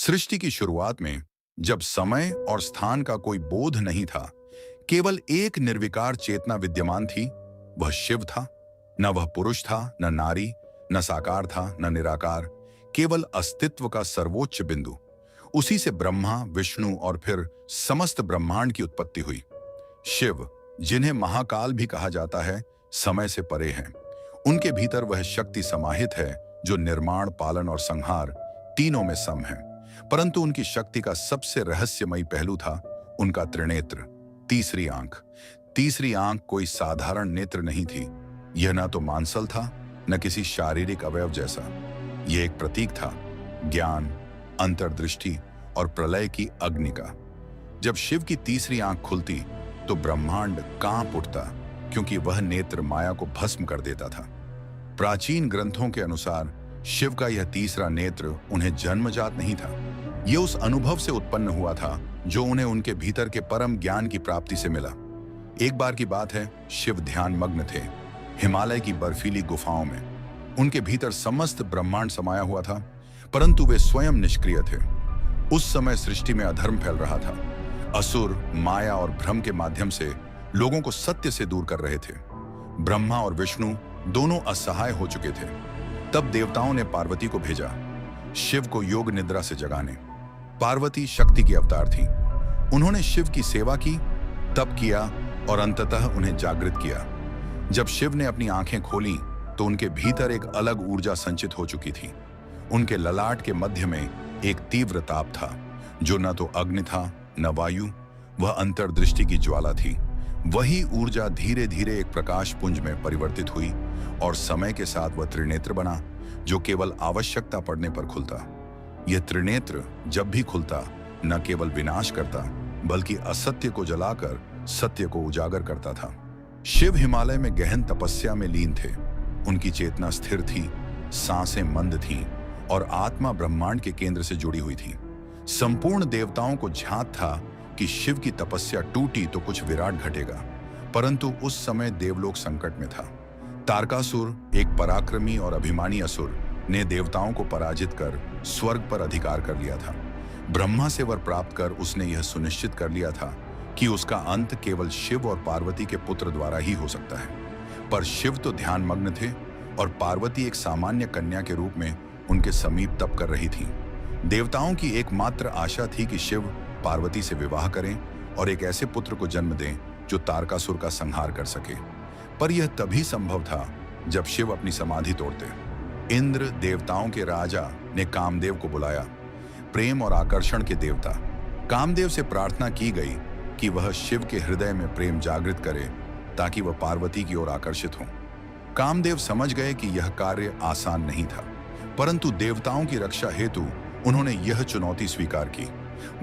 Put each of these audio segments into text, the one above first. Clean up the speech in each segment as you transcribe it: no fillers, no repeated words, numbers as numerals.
सृष्टि की शुरुआत में जब समय और स्थान का कोई बोध नहीं था, केवल एक निर्विकार चेतना विद्यमान थी। वह शिव था। न वह पुरुष था, न नारी, न साकार था, न निराकार, केवल अस्तित्व का सर्वोच्च बिंदु। उसी से ब्रह्मा, विष्णु और फिर समस्त ब्रह्मांड की उत्पत्ति हुई। शिव, जिन्हें महाकाल भी कहा जाता है, समय से परे हैं। उनके भीतर वह शक्ति समाहित है जो निर्माण, पालन और संहार तीनों में सम है। परंतु उनकी शक्ति का सबसे रहस्यमयी पहलू था उनका त्रिनेत्र, तीसरी आंख। तीसरी आंख कोई साधारण नेत्र नहीं थी। यह न तो मांसल था, न किसी शारीरिक अवयव जैसा। यह एक प्रतीक था ज्ञान, अंतर्दृष्टि और प्रलय की अग्नि का। जब शिव की तीसरी आंख खुलती तो ब्रह्मांड कांप उठता, क्योंकि वह नेत्र माया को भस्म कर देता था। प्राचीन ग्रंथों के अनुसार शिव का यह तीसरा नेत्र उन्हें जन्मजात नहीं था। यह उस अनुभव से उत्पन्न हुआ था जो उन्हें उनके भीतर के परम ज्ञान की प्राप्ति से मिला। एक बार की बात है, शिव ध्यान मग्न थे हिमालय की बर्फीली गुफाओं में। उनके भीतर समस्त ब्रह्मांड समाया हुआ था, परंतु वे स्वयं निष्क्रिय थे। उस समय सृष्टि में अधर्म फैल रहा था। असुर माया और भ्रम के माध्यम से लोगों को सत्य से दूर कर रहे थे। ब्रह्मा और विष्णु दोनों असहाय हो चुके थे। तब देवताओं ने पार्वती को भेजा शिव को योग निद्रा से जगाने। पार्वती शक्ति की अवतार थी। उन्होंने शिव की सेवा की, तप किया और अंततः उन्हें जागृत किया। जब शिव ने अपनी आंखें खोलीं तो उनके भीतर एक अलग ऊर्जा संचित हो चुकी थी। उनके ललाट के मध्य में एक तीव्र ताप था जो न तो अग्नि था न वायु, वह अंतर्दृष्टि की ज्वाला थी। वही ऊर्जा धीरे धीरे एक प्रकाश पुंज में परिवर्तित हुई और समय के साथ वह त्रिनेत्र बना जो केवल आवश्यकता पड़ने पर खुलता। यह त्रिनेत्र जब भी खुलता न केवल विनाश करता बल्कि असत्य को जलाकर सत्य को उजागर करता था। शिव हिमालय में गहन तपस्या में लीन थे। उनकी चेतना स्थिर थी, सांसें मंद थीं और आत्मा ब्रह्मांड के केंद्र से जुड़ी हुई थी। संपूर्ण देवताओं को झांक था कि शिव की तपस्या टूटी तो कुछ विराट घटेगा, परंतु उस समय देवलोक संकट में था। तारकासुर, एक पराक्रमी और अभिमानी असुर, ने देवताओं को पराजित कर स्वर्ग पर अधिकार कर लिया था। ब्रह्मा से वर प्राप्त कर उसने यह सुनिश्चित कर लिया था कि उसका अंत केवल शिव और पार्वती के पुत्र द्वारा ही हो सकता है। पर शिव तो ध्यान मग्न थे और पार्वती एक सामान्य कन्या के रूप में उनके समीप तप कर रही थी। देवताओं की एकमात्र आशा थी कि शिव पार्वती से विवाह करें और एक ऐसे पुत्र को जन्म दें जो तारकासुर का संहार कर सके। पर यह तभी संभव था जब शिव अपनी समाधि तोड़ते। इंद्र, देवताओं के राजा, ने कामदेव को बुलाया। प्रेम और आकर्षण के देवता। कामदेव से प्रार्थना की गई कि वह शिव के हृदय में प्रेम जागृत करे ताकि वह पार्वती की ओर आकर्षित हो। कामदेव समझ गए कि यह कार्य आसान नहीं था, परंतु देवताओं की रक्षा हेतु उन्होंने यह चुनौती स्वीकार की।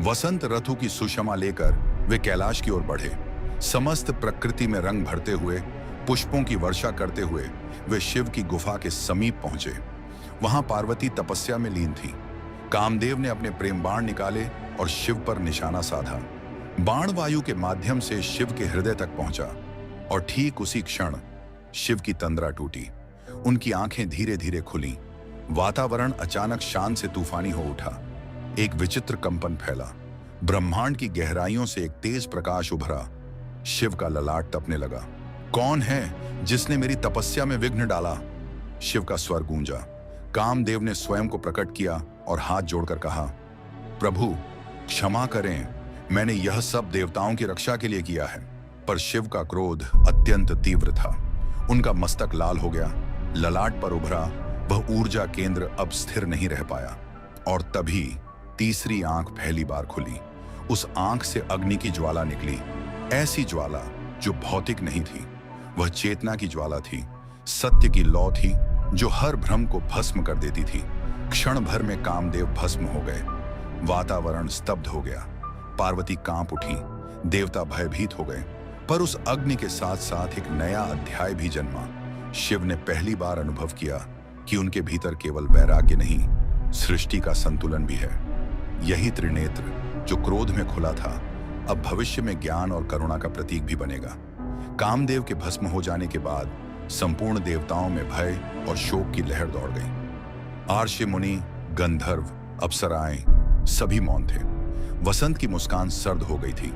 वसंत ऋतु की सुषमा लेकर वे कैलाश की ओर बढ़े। समस्त प्रकृति में रंग भरते हुए, पुष्पों की वर्षा करते हुए वे शिव की गुफा के समीप पहुंचे। वहां पार्वती तपस्या में लीन थी। कामदेव ने अपने प्रेम बाण निकाले और शिव पर निशाना साधा। बाण वायु के माध्यम से शिव के हृदय तक पहुंचा और ठीक उसी क्षण शिव की तंद्रा टूटी। उनकी आंखें धीरे धीरे खुलीं। वातावरण अचानक शांत से तूफानी हो उठा। एक विचित्र कंपन फैला। ब्रह्मांड की गहराइयों से एक तेज प्रकाश उभरा। शिव का ललाट तपने लगा। कौन है जिसने मेरी तपस्या में विघ्न डाला? शिव का स्वर गूंजा। कामदेव ने स्वयं को प्रकट किया और हाथ जोड़कर कहा, प्रभु क्षमा करें, मैंने यह सब देवताओं की रक्षा के लिए किया है। पर शिव का क्रोध अत्यंत तीव्र था। उनका मस्तक लाल हो गया। ललाट पर उभरा वह ऊर्जा केंद्र अब स्थिर नहीं रह पाया और तभी तीसरी आंख पहली बार खुली। उस आंख से अग्नि की ज्वाला निकली, ऐसी ज्वाला जो भौतिक नहीं थी। वह चेतना की ज्वाला थी, सत्य की लौ थी जो हर भ्रम को भस्म कर देती थी। क्षण भर में कामदेव भस्म हो गए। वातावरण स्तब्ध हो गया। पार्वती कांप उठी। देवता भयभीत हो गए। पर उस अग्नि के साथ साथ एक नया अध्याय भी जन्मा। शिव ने पहली बार अनुभव किया कि उनके भीतर केवल वैराग्य नहीं, सृष्टि का संतुलन भी है। यही त्रिनेत्र जो क्रोध में खुला था, अब भविष्य में ज्ञान और करुणा का प्रतीक भी बनेगा। कामदेव के भस्म हो जाने के बाद संपूर्ण देवताओं में भय और शोक की लहर दौड़ गई। आर्षि मुनि, गंधर्व, अप्सराएं सभी मौन थे। वसंत की मुस्कान सर्द हो गई थी।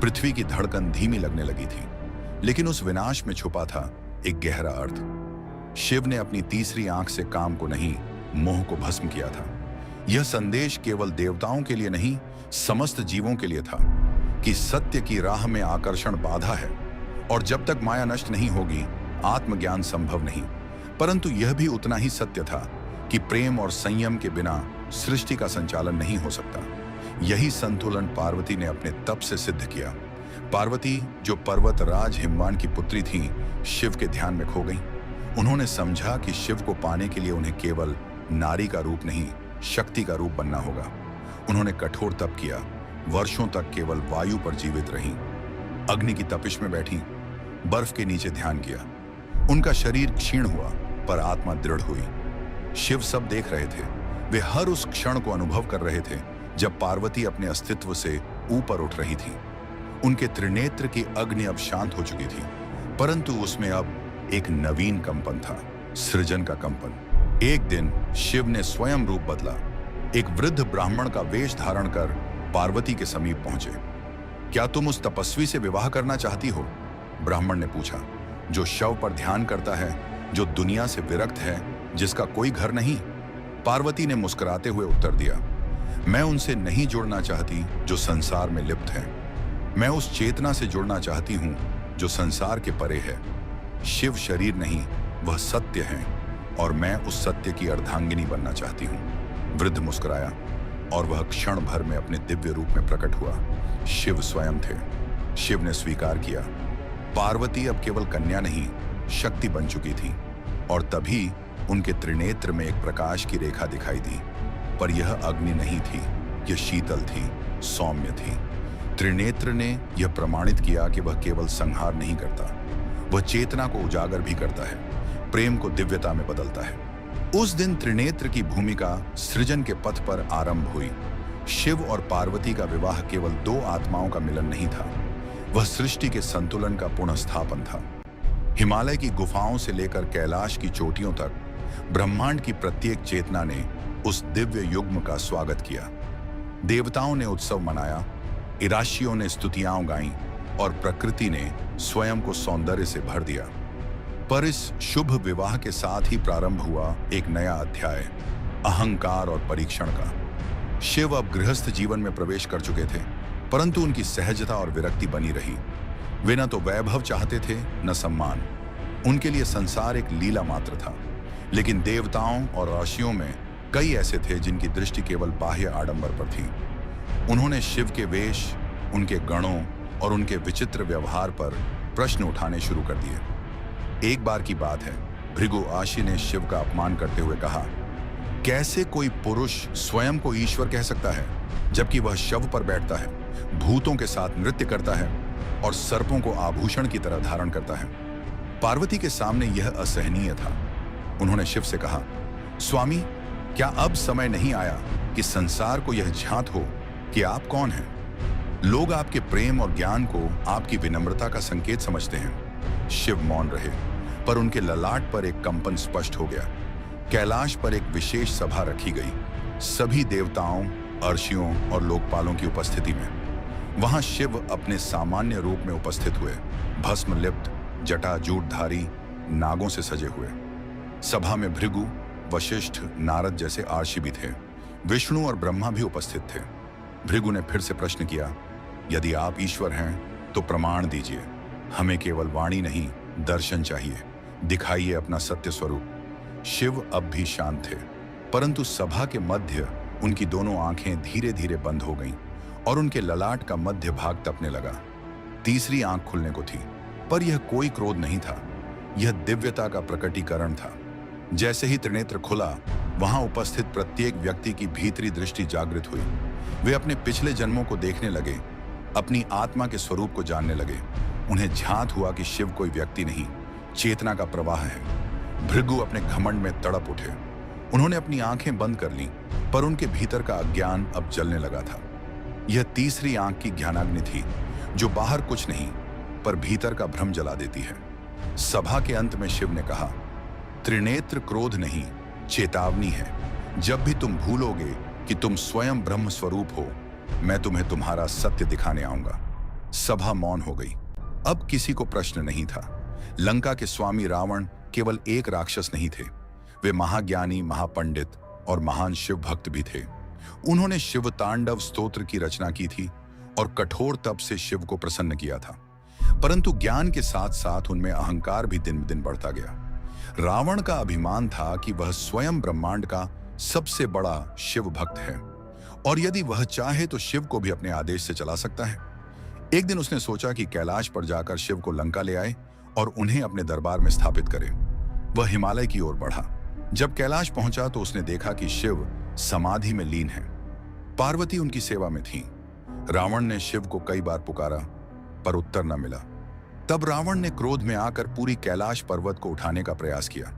पृथ्वी की धड़कन धीमी लगने लगी थी। लेकिन उस विनाश में छुपा था एक गहरा अर्थ। शिव ने अपनी तीसरी आंख से काम को नहीं, मोह को भस्म किया था। यह संदेश केवल देवताओं के लिए नहीं, समस्त जीवों के लिए था कि सत्य की राह में आकर्षण बाधा है और जब तक माया नष्ट नहीं होगी, आत्मज्ञान संभव नहीं। परंतु यह भी उतना ही सत्य था कि प्रेम और संयम के बिना सृष्टि का संचालन नहीं हो सकता। यही संतुलन पार्वती ने अपने तप से सिद्ध किया। पार्वती, जो पर्वत राज हिमवान की पुत्री थी, शिव के ध्यान में खो गई। उन्होंने समझा कि शिव को पाने के लिए उन्हें केवल नारी का रूप नहीं, शक्ति का रूप बनना होगा। उन्होंने कठोर तप किया, वर्षों तक केवल वायु पर जीवित रहीं, अग्नि की तपिश में बैठी, बर्फ के नीचे ध्यान किया। उनका शरीर क्षीण हुआ पर आत्मा दृढ़ हुई। शिव सब देख रहे थे। वे हर उस क्षण को अनुभव कर रहे थे जब पार्वती अपने अस्तित्व से ऊपर उठ रही थी। उनके त्रिनेत्र की अग्नि अब शांत हो चुकी थी, परंतु उसमें अब एक नवीन कंपन था, सृजन का कंपन। एक दिन शिव ने स्वयं रूप बदला। एक वृद्ध ब्राह्मण का वेश धारण कर पार्वती के समीप पहुंचे। क्या तुम उस तपस्वी से विवाह करना चाहती हो? ब्राह्मण ने पूछा। जो शव पर ध्यान करता है, जो दुनिया से विरक्त है, जिसका कोई घर नहीं। पार्वती ने मुस्कुराते हुए उत्तर दिया, मैं उनसे नहीं जुड़ना चाहती जो संसार में लिप्त है। मैं उस चेतना से जुड़ना चाहती हूं जो संसार के परे है। शिव शरीर नहीं, वह सत्य है और मैं उस सत्य की अर्धांगिनी बनना चाहती हूं। वृद्ध मुस्कुराया और वह क्षण भर में अपने दिव्य रूप में प्रकट हुआ। शिव स्वयं थे। शिव ने स्वीकार किया। पार्वती अब केवल कन्या नहीं, शक्ति बन चुकी थी और तभी उनके त्रिनेत्र में एक प्रकाश की रेखा दिखाई दी। पर यह अग्नि नहीं थी, यह शीतल थी, सौम्य थी। त्रिनेत्र ने यह प्रमाणित किया कि वह केवल संहार नहीं करता, वह चेतना को उजागर भी करता है, प्रेम को दिव्यता में बदलता है। उस दिन त्रिनेत्र की भूमिका सृजन के पथ पर आरंभ हुई। शिव और पार्वती का विवाह केवल दो आत्माओं का मिलन नहीं था, वह सृष्टि के संतुलन का पुनर्स्थापन था। हिमालय की गुफाओं से लेकर कैलाश की चोटियों तक ब्रह्मांड की प्रत्येक चेतना ने उस दिव्य युग्म का स्वागत किया। देवताओं ने उत्सव मनाया, ईराशियों ने स्तुतियां गाईं और प्रकृति ने स्वयं को सौंदर्य से भर दिया। पर इस शुभ विवाह के साथ ही प्रारंभ हुआ एक नया अध्याय, अहंकार और परीक्षण का। शिव अब गृहस्थ जीवन में प्रवेश कर चुके थे, परंतु उनकी सहजता और विरक्ति बनी रही। वे न तो वैभव चाहते थे, न सम्मान। उनके लिए संसार एक लीला मात्र था। लेकिन देवताओं और ऋषियों में कई ऐसे थे जिनकी दृष्टि केवल बाह्य आडंबर पर थी। उन्होंने शिव के वेश, उनके गणों और उनके विचित्र व्यवहार पर प्रश्न उठाने शुरू कर दिए। एक बार की बात है, भृगु आशी ने शिव का अपमान करते हुए कहा, कैसे कोई पुरुष स्वयं को ईश्वर कह सकता है जबकि वह शव पर बैठता है, भूतों के साथ नृत्य करता है और सर्पों को आभूषण की तरह धारण करता है। पार्वती के सामने यह असहनीय था। उन्होंने शिव से कहा, स्वामी, क्या अब समय नहीं आया कि संसार को यह झांत हो कि आप कौन हैं? लोग आपके प्रेम और ज्ञान को आपकी विनम्रता का संकेत समझते हैं। शिव मौन रहे, पर उनके ललाट पर एक कंपन स्पष्ट हो गया। कैलाश पर एक विशेष सभा रखी गई, सभी देवताओं, अर्षियों और लोकपालों की उपस्थिति में। वहां शिव अपने सामान्य रूप में उपस्थित हुए, भस्म लिप्त, जटा जूटधारी, नागों से सजे हुए। सभा में भृगु, वशिष्ठ, नारद जैसे आर्षि भी थे। विष्णु और ब्रह्मा भी उपस्थित थे। भृगु ने फिर से प्रश्न किया, यदि आप ईश्वर हैं तो प्रमाण दीजिए। हमें केवल वाणी नहीं, दर्शन चाहिए। दिखाइए अपना सत्य स्वरूप। शिव अब भी शांत थे, परंतु सभा के मध्य उनकी दोनों आंखें धीरे धीरे बंद हो गईं और उनके ललाट का मध्य भाग तपने लगा। तीसरी आंख खुलने को थी, पर यह कोई क्रोध नहीं था, यह दिव्यता का प्रकटीकरण था। जैसे ही त्रिनेत्र खुला, वहां उपस्थित प्रत्येक व्यक्ति की भीतरी दृष्टि जागृत हुई। वे अपने पिछले जन्मों को देखने लगे, अपनी आत्मा के स्वरूप को जानने लगे। उन्हें झांत हुआ कि शिव कोई व्यक्ति नहीं, चेतना का प्रवाह है। भृगु अपने घमंड में तड़प उठे। उन्होंने अपनी आंखें बंद कर लीं, पर उनके भीतर का अज्ञान अब जलने लगा था। यह तीसरी आंख की ज्ञानाग्नि थी, जो बाहर कुछ नहीं पर भीतर का भ्रम जला देती है। सभा के अंत में शिव ने कहा, त्रिनेत्र क्रोध नहीं, चेतावनी है। जब भी तुम भूलोगे कि तुम स्वयं ब्रह्म स्वरूप हो, मैं तुम्हें तुम्हारा सत्य दिखाने आऊंगा। सभा मौन हो गई। अब किसी को प्रश्न नहीं था। लंका के स्वामी रावण केवल एक राक्षस नहीं थे, वे महाज्ञानी, महापंडित और महान शिव भक्त भी थे। उन्होंने शिव तांडव स्तोत्र की रचना की थी और कठोर तप से शिव को प्रसन्न किया था। परंतु ज्ञान के साथ साथ उनमें अहंकार भी दिन दिन बढ़ता गया। रावण का अभिमान था कि वह स्वयं ब्रह्मांड का सबसे बड़ा शिव भक्त है और यदि वह चाहे तो शिव को भी अपने आदेश से चला सकता है। एक दिन उसने सोचा कि कैलाश पर जाकर शिव को लंका ले आए और उन्हें अपने दरबार में स्थापित करे। वह हिमालय की ओर बढ़ा। जब कैलाश पहुंचा तो उसने देखा कि शिव समाधि में लीन है। पार्वती उनकी सेवा में थी। रावण ने शिव को कई बार पुकारा पर उत्तर न मिला। तब रावण ने क्रोध में आकर पूरी कैलाश पर्वत को उठाने का प्रयास किया।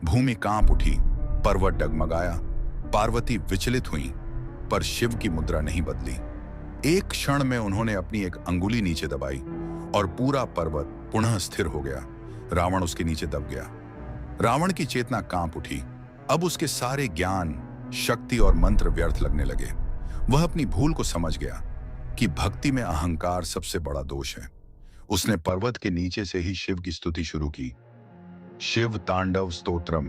भूमि कांप उठी, पर्वत डगमगाया। पार्वती विचलित हुई पर शिव की मुद्रा नहीं बदली। एक क्षण में उन्होंने अपनी एक अंगुली नीचे दबाई और पूरा पर्वत पुनः स्थिर हो गया। रावण उसके नीचे दब गया। रावण की चेतना कांप उठी। अब उसके सारे ज्ञान, शक्ति और मंत्र व्यर्थ लगने लगे। वह अपनी भूल को समझ गया कि भक्ति में अहंकार सबसे बड़ा दोष है। उसने पर्वत के नीचे से ही शिव की स्तुति शुरू की। शिव तांडव स्तोत्रम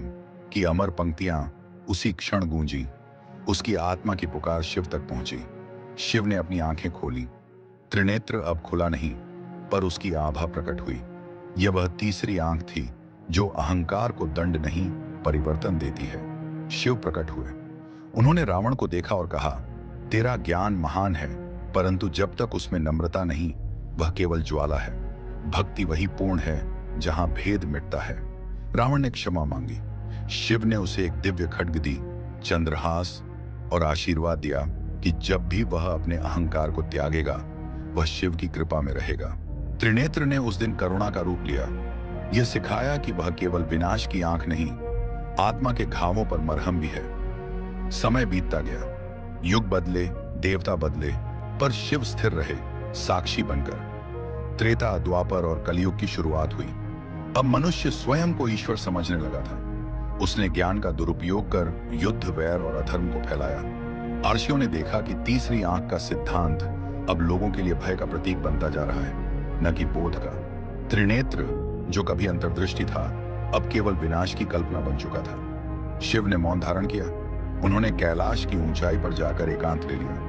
की अमर पंक्तियां उसी क्षण गूंजी। उसकी आत्मा की पुकार शिव तक पहुंची। शिव ने अपनी आंखें खोली। त्रिनेत्र अब खुला नहीं पर उसकी आभा प्रकट हुई। यह वह तीसरी आंख थी जो अहंकार को दंड नहीं परिवर्तन देती है। शिव प्रकट हुए। उन्होंने रावण को देखा और कहा, तेरा ज्ञान महान है परंतु जब तक उसमें नम्रता नहीं वह केवल ज्वाला है। भक्ति वही पूर्ण है जहां भेद मिटता है। रावण ने क्षमा मांगी। शिव ने उसे एक दिव्य खड्ग दी, चंद्रहास और आशीर्वाद दिया कि जब भी वह अपने अहंकार को त्यागेगा वह शिव की कृपा में रहेगा। त्रिनेत्र ने उस दिन करुणा का रूप लिया। यह सिखाया कि वह केवल विनाश की आंख नहीं, आत्मा के घावों पर मरहम भी है। समय बीतता गया, युग बदले, देवता बदले, पर शिव स्थिर रहे, साक्षी बनकर। त्रेता, द्वापर और कलयुग की शुरुआत हुई। अब मनुष्य स्वयं को ईश्वर समझने लगा था। उसने ज्ञान का दुरुपयोग कर युद्ध, वैर और अधर्म को फैलाया। अर्षियों ने देखा कि तीसरी आंख का सिद्धांत अब लोगों के लिए भय का प्रतीक बनता जा रहा है, न कि बोध का। त्रिनेत्र, जो कभी अंतर्दृष्टि था, अब केवल विनाश की कल्पना बन चुका था। शिव ने मौन धारण किया। उन्होंने कैलाश की ऊंचाई पर जाकर एकांत ले लिया।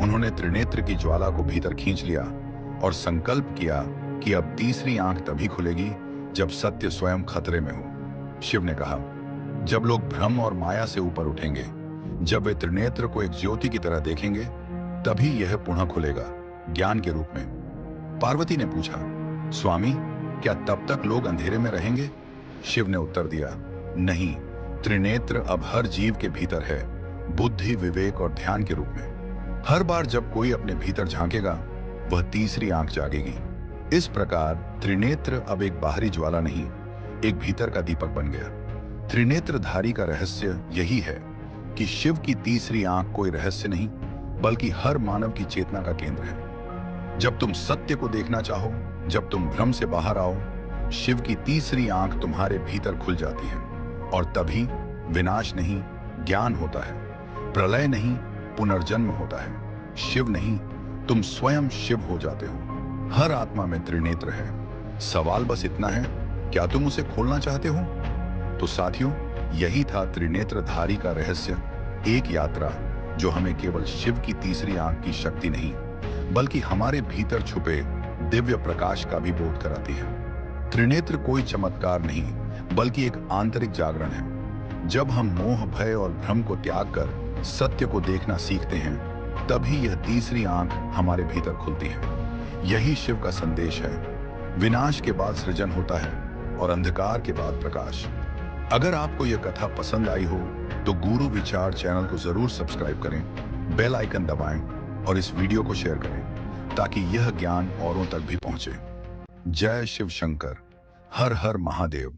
उन्होंने त्रिनेत्र की ज्वाला को भीतर खींच लिया और संकल्प किया कि अब तीसरी आंख तभी खुलेगी जब सत्य स्वयं खतरे में हो। शिव ने कहा, जब लोग भ्रम और माया से ऊपर उठेंगे, जब वे त्रिनेत्र को एक ज्योति की तरह देखेंगे, तभी यह पुनः खुलेगा, ज्ञान के रूप में। पार्वती ने पूछा, स्वामी, क्या तब तक लोग अंधेरे में रहेंगे? शिव ने उत्तर दिया, नहीं, त्रिनेत्र अब हर जीव के भीतर है, बुद्धि, विवेक और ध्यान के रूप में। हर बार जब कोई अपने भीतर झांकेगा वह तीसरी आंख जागेगी। इस प्रकार त्रिनेत्र अब एक बाहरी ज्वाला नहीं, एक भीतर का दीपक बन गया। त्रिनेत्रधारी का रहस्य यही है कि शिव की तीसरी आंख कोई रहस्य नहीं बल्कि हर मानव की चेतना का केंद्र है। जब तुम सत्य को देखना चाहो, जब तुम भ्रम से बाहर आओ, शिव की तीसरी आंख तुम्हारे भीतर खुल जाती है और तभी विनाश नहीं, ज्ञान होता है। प्रलय नहीं, पुनर्जन्म होता है। शिव नहीं, तुम स्वयं शिव हो जाते हो। हर आत्मा में त्रिनेत्र है। सवाल बस इतना है, क्या तुम उसे खोलना चाहते हो? तो साथियों, यही था त्रिनेत्रधारी का रहस्य। एक यात्रा जो हमें केवल शिव की तीसरी आंख की शक्ति नहीं बल्कि हमारे भीतर छुपे दिव्य प्रकाश का भी बोध कराती है। त्रिनेत्र कोई चमत्कार नहीं बल्कि एक आंतरिक जागरण है। जब हम मोह, भय और भ्रम को त्याग कर सत्य को देखना सीखते हैं, तभी यह तीसरी आंख हमारे भीतर खुलती है। यही शिव का संदेश है। विनाश के बाद सृजन होता है और अंधकार के बाद प्रकाश। अगर आपको यह कथा पसंद आई हो तो गुरु विचार चैनल को जरूर सब्सक्राइब करें, बेल आइकन दबाएं और इस वीडियो को शेयर करें ताकि यह ज्ञान औरों तक भी पहुंचे। जय शिव शंकर। हर हर महादेव।